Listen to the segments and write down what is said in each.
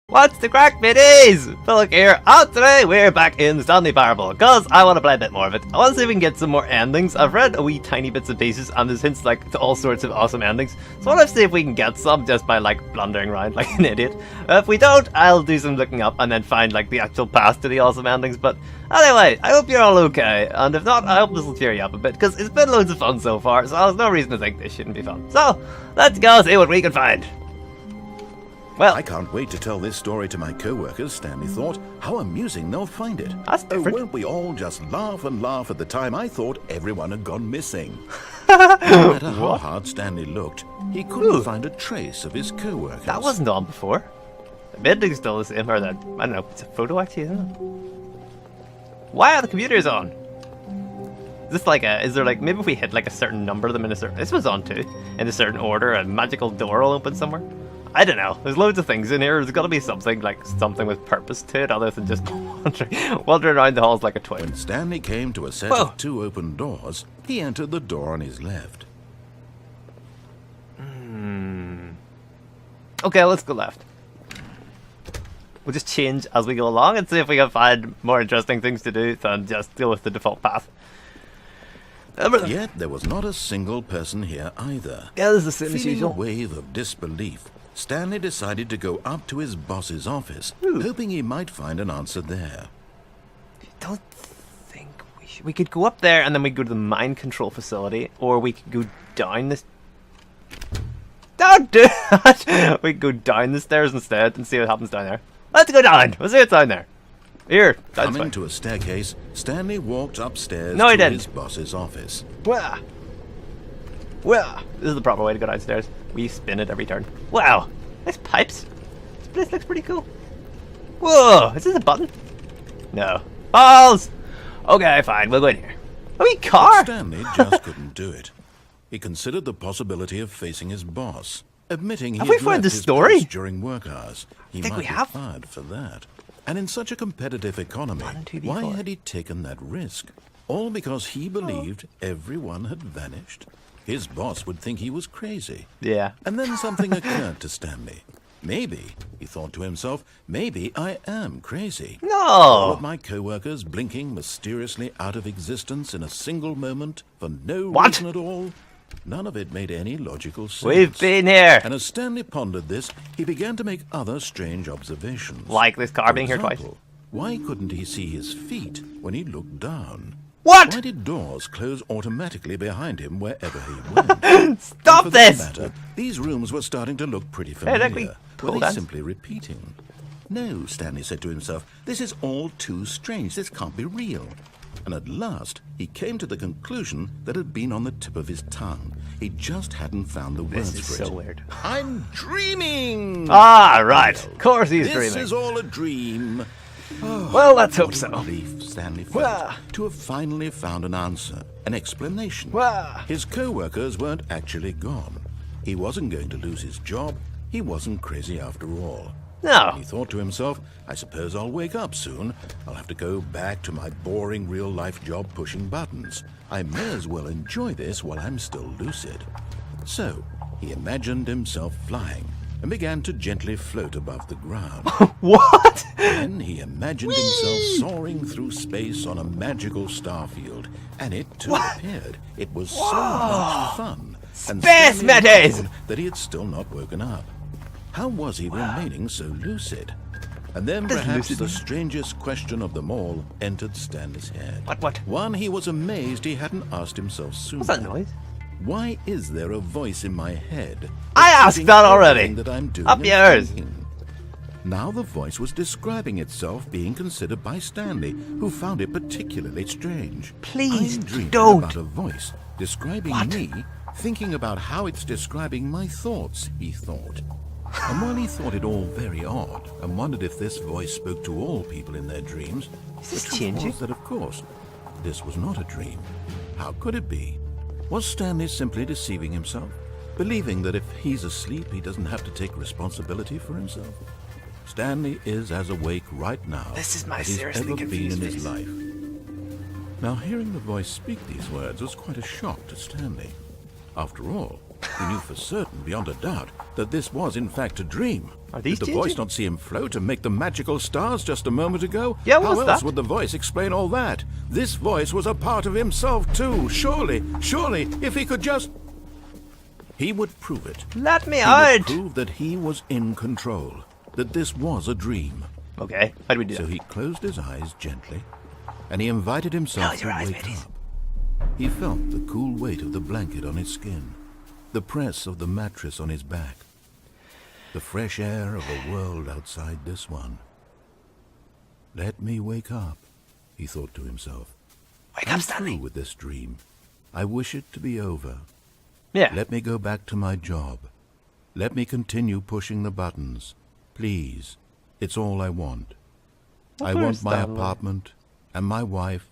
What's the crack, mateys? Pillock here, and today we're back in the Stanley Parable, because I want to play a bit more of it. I want to see if we can get some more endings. I've read a wee tiny bits and pieces, and there's hints like to all sorts of awesome endings. So I want to see if we can get some just by like blundering around like an idiot. If we don't, I'll do some looking up and then find like the actual path to the awesome endings. But anyway, I hope you're all okay, and if not, I hope this will cheer you up a bit, because it's been loads of fun so far, so there's no reason to think this shouldn't be fun. So, let's go see what we can find. Well, I can't wait to tell this story to my co-workers, Stanley thought. How amusing they'll find it. That's different. Oh, won't we all just laugh and laugh at the time I thought everyone had gone missing. No matter how hard Stanley looked, he couldn't find a trace of his co-workers. That wasn't on before. The ending's still the same, or that, I don't know, it's a photo actually, isn't it? Why are the computers on? Is this like is there like, maybe if we hit like a certain number of them in a certain, this was on too, in a certain order, a magical door will open somewhere? I don't know. There's loads of things in here. There's got to be something like something with purpose to it, other than just wandering around the halls like a twin. When Stanley came to a set of two open doors, he entered the door on his left. Okay, let's go left. We'll just change as we go along and see if we can find more interesting things to do than just deal with the default path. Yet there was not a single person here either. Yeah, this is the same as Feeling usual. a wave of disbelief, Stanley decided to go up to his boss's office, hoping he might find an answer there. I don't think we should. We could go up there and then we go to the mind control facility, or we could go down this. Don't do that! We could go down the stairs instead and see what happens down there. Let's go down. We'll see what's down there. Here, coming to a staircase, Stanley walked upstairs to his boss's office. Well, this is the proper way to go downstairs. We spin it every turn. Wow, nice pipes. This place looks pretty cool. Whoa, is this a button? No. Balls! Okay, fine, we'll go in here. A wee car! But Stanley just couldn't do it. He considered the possibility of facing his boss, admitting he had left his post during work hours. He might be fired for that. And in such a competitive economy, why had he taken that risk? All because he believed everyone had vanished? His boss would think he was crazy. Yeah. And then something occurred to Stanley. Maybe, he thought to himself, maybe I am crazy. No! All of my co-workers blinking mysteriously out of existence in a single moment for no reason at all. None of it made any logical sense. We've been here! And as Stanley pondered this, he began to make other strange observations. Like this car being here twice. Why couldn't he see his feet when he looked down? What? Why did doors close automatically behind him wherever he went? Stop this! Matter, these rooms were starting to look pretty familiar. Were they simply repeating? No, Stanley said to himself, this is all too strange. This can't be real. And at last, he came to the conclusion that had been on the tip of his tongue. He just hadn't found the words for it. This is so weird. I'm dreaming! Ah, right. Of course he's dreaming. This is all a dream. Well, let's hope so. Relief Stanley felt to have finally found an answer, an explanation. His co-workers weren't actually gone. He wasn't going to lose his job. He wasn't crazy after all. No. He thought to himself, I suppose I'll wake up soon. I'll have to go back to my boring real-life job pushing buttons. I may as well enjoy this while I'm still lucid. So, he imagined himself flying and began to gently float above the ground. What? Then he imagined himself soaring through space on a magical starfield, and it too appeared. It was so much fun. Space mateys! That he had still not woken up. How was he remaining so lucid? And then perhaps the strangest question of them all entered Stanley's head. What? One he was amazed he hadn't asked himself sooner. What's that noise? Why is there a voice in my head? I asked that already. That I'm doing up yours. Now the voice was describing itself being considered by Stanley, who found it particularly strange. Please don't. About a voice describing me, thinking about how it's describing my thoughts, he thought. And while he thought it all very odd, and wondered if this voice spoke to all people in their dreams, the truth was that, of course, this was not a dream. How could it be? Was Stanley simply deceiving himself, believing that if he's asleep, he doesn't have to take responsibility for himself? Stanley is as awake right now as he's ever been in his life. Now, hearing the voice speak these words was quite a shock to Stanley. After all, He knew for certain, beyond a doubt, that this was in fact a dream. Are these Did the voice not see him float and make the magical stars just a moment ago? Yeah, what How was else that? would the voice explain all that? This voice was a part of himself too. Surely, if he could just... He would prove it. Let me He out! would prove that he was in control, that this was a dream. Okay, how do we do So that? he closed his eyes gently, and he invited himself Close to your eyes, wake mateys. up. He felt the cool weight of the blanket on his skin, the press of the mattress on his back, the fresh air of a world outside this one. Let me wake up, he thought to himself. Wake up, I'm Stanley! through with this dream. I wish it to be over. Yeah. Let me go back to my job. Let me continue pushing the buttons. Please. It's all I want. I want my apartment, and my wife,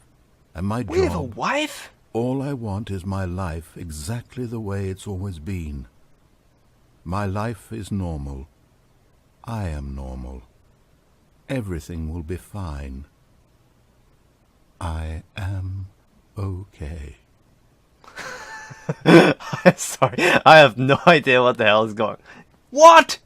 and my job. We have a wife? All I want is my life exactly the way it's always been. My life is normal. I am normal. Everything will be fine. I am okay. Sorry, I have no idea what the hell is going. What?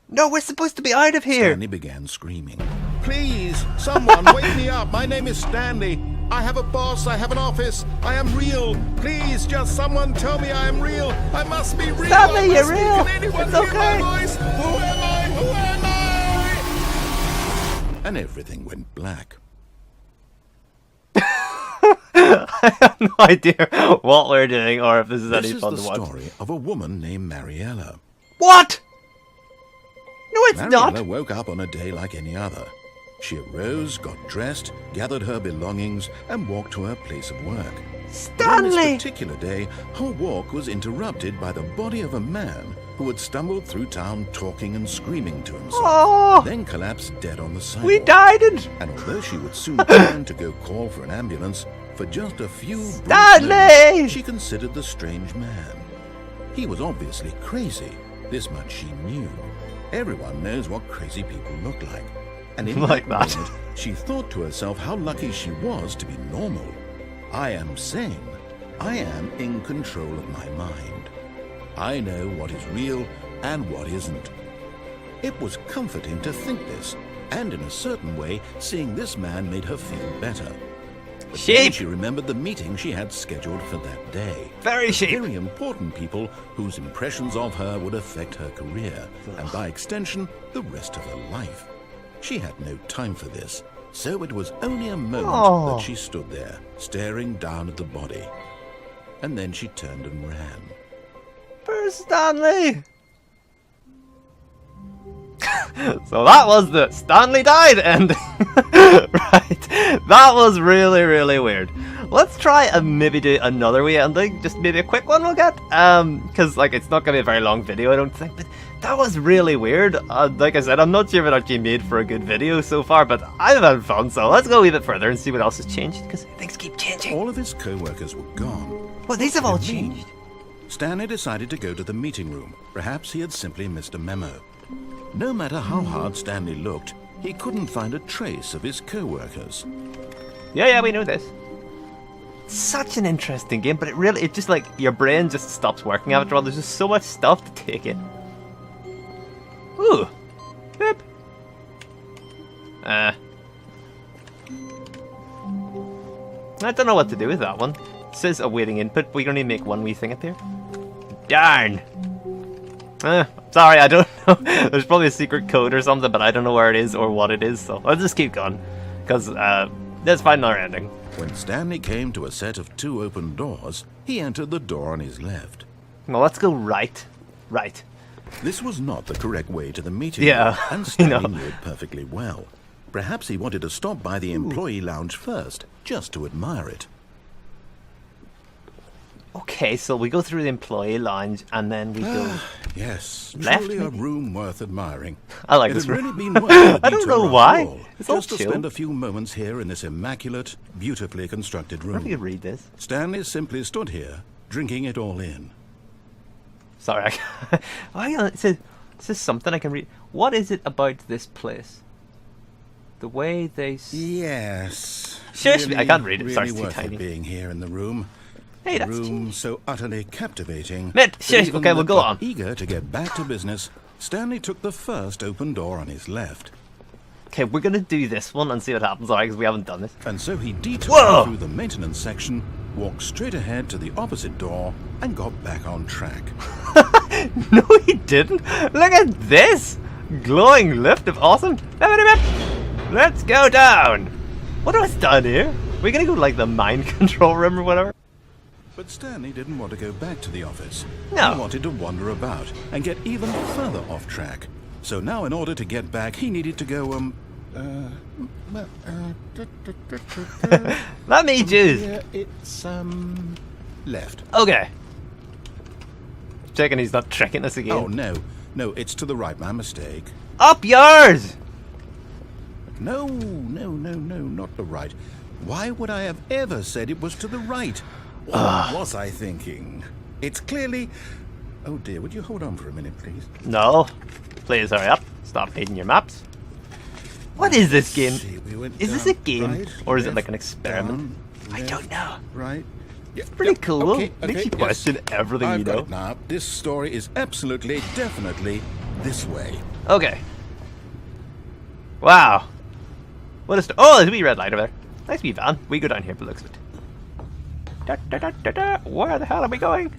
No, we're supposed to be out of here. Stanley began screaming. Please, someone wake me up. My name is Stanley. I have a boss. I have an office. I am real. Please, just someone tell me I am real. I must be real. Stanley, you're real. Can anyone It's hear okay. my voice? Who am I? Who am I? And everything went black. I have no idea what we're doing or if this is any fun to This is the watch. story of a woman named Mariella. What? No, it's Mariella not. woke up on a day like any other. She arose, got dressed, gathered her belongings, and walked to her place of work. But on this Stanley! particular day, her walk was interrupted by the body of a man who had stumbled through town talking and screaming to himself, Oh, then collapsed dead on the sidewalk. we died it. And although she would soon turn to go call for an ambulance, for just a few brief Stanley! moments, she considered the strange man. He was obviously crazy. This much she knew. Everyone knows what crazy people look like. And in Like that that. moment, she thought to herself how lucky she was to be normal. I am sane. I am in control of my mind. I know what is real and what isn't. It was comforting to think this, and in a certain way, seeing this man made her feel better. But then Sheep. she remembered the meeting she had scheduled for that day. Very sheep. Very important people whose impressions of her would affect her career, and by extension, the rest of her life. She had no time for this, so it was only a moment Oh. that she stood there, staring down at the body. And then she turned and ran. Where's Stanley? So that was the Stanley died ending. Right. That was really, really weird. Let's try and maybe do another wee ending. Just maybe a quick one we'll get. Because like it's not gonna be a very long video, I don't think. But that was really weird. Like I said, I'm not sure if it actually made for a good video so far, but I've had fun. So let's go a wee bit further and see what else has changed. Because things keep changing. All of his co-workers were gone. Well, these have all They mean. changed. Stanley decided to go to the meeting room. Perhaps he had simply missed a memo. No matter how hard Stanley looked, he couldn't find a trace of his co-workers. Yeah, we know this. Such an interesting game, but it just like your brain just stops working after all. There's just so much stuff to take in. Ooh, Pip. I don't know what to do with that one. It says awaiting input, but we can only make one wee thing appear. Darn. Sorry, I don't know. There's probably a secret code or something, but I don't know where it is or what it is, so I'll just keep going. Because, let's find another ending. When Stanley came to a set of 2 open doors, he entered the door on his left. Well, let's go right. Right. This was not the correct way to the meeting Yeah, room, and you Stanley know. knew it perfectly well. Perhaps he wanted to stop by the employee lounge first, just to admire it. Okay, so we go through the employee lounge and then we go. Yes, Left, truly a maybe? room worth admiring. I like It this had room. really been worth the I don't detour know after why. all, It's all just to chill. spend a few moments here in this immaculate, beautifully constructed I wonder if you room. could read this. Stanley simply stood here, drinking it all in. Sorry, I can't. Oh, hang on, it says something I can read. What is it about this place? The way they. Yes. Shush me, I can't read it. Really Sorry, it's too worth tiny. it being here in the room. Hey, that's room so utterly captivating. Mate, shit. Okay, we'll go on. Eager to get back to business, Stanley took the first open door on his left. Okay, we're gonna do this one and see what happens, alright, because we haven't done this. And so he detoured through the maintenance section, walked straight ahead to the opposite door, and got back on track. No, he didn't. Look at this! Glowing lift of awesome. Let's go down. What was down here? We're gonna go like the mind control room or whatever. But Stanley didn't want to go back to the office. No. He wanted to wander about and get even further off track. So now in order to get back, he needed to go, let me choose. Yeah, it's, left. Okay. Checking he's not tricking us again. Oh, no. No, it's to the right. My mistake. Up yours! No, not the right. Why would I have ever said it was to the right? What was I thinking? It's clearly... Oh dear, would you hold on for a minute, please? No. Please hurry up. Stop reading your maps. What is this game? Is this a game? Or is it like an experiment? I don't know. Right. Yeah, it's pretty cool. Makes you question everything you know. Now, this story is absolutely, definitely this way. Okay. Wow. What is... Oh, there's a wee red light over there. Nice wee van. We go down here, but looks of it. Where the hell are we going?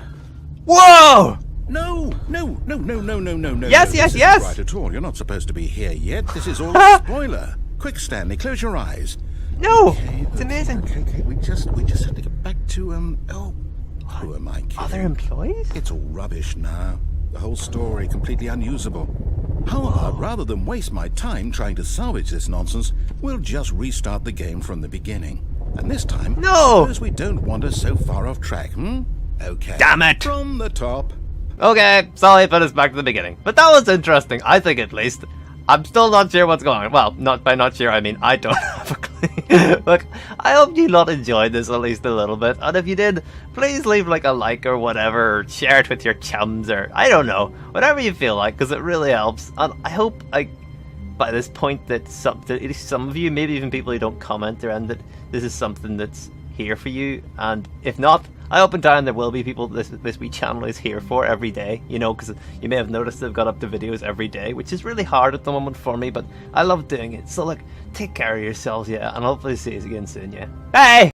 Whoa! No. Yes. This isn't right at all. You're not supposed to be here yet. This is all a spoiler. Quick, Stanley, close your eyes. No! Okay, it's amazing. Okay. We just have to get back to, who am I kidding? Other employees? It's all rubbish now. The whole story completely unusable. How about, rather than waste my time trying to salvage this nonsense, we'll just restart the game from the beginning. And this time, no! suppose we don't wander so far off track, Okay. Damn it! From the top. Okay, sorry, put us back to the beginning. But that was interesting, I think at least. I'm still not sure what's going on. Well, not sure, I mean I don't have a clue. Look, I hope you lot enjoyed this at least a little bit. And if you did, please leave like a like or whatever, or share it with your chums, or I don't know, whatever you feel like, because it really helps. And I hope, by this point, that at least some of you, maybe even people who don't comment around, that this is something that's here for you. And if not, I hope in time there will be people this wee channel is here for every day, you know, because you may have noticed they've got up to videos every day, which is really hard at the moment for me, but I love doing it. So, take care of yourselves, yeah, and hopefully see you again soon, yeah. Bye!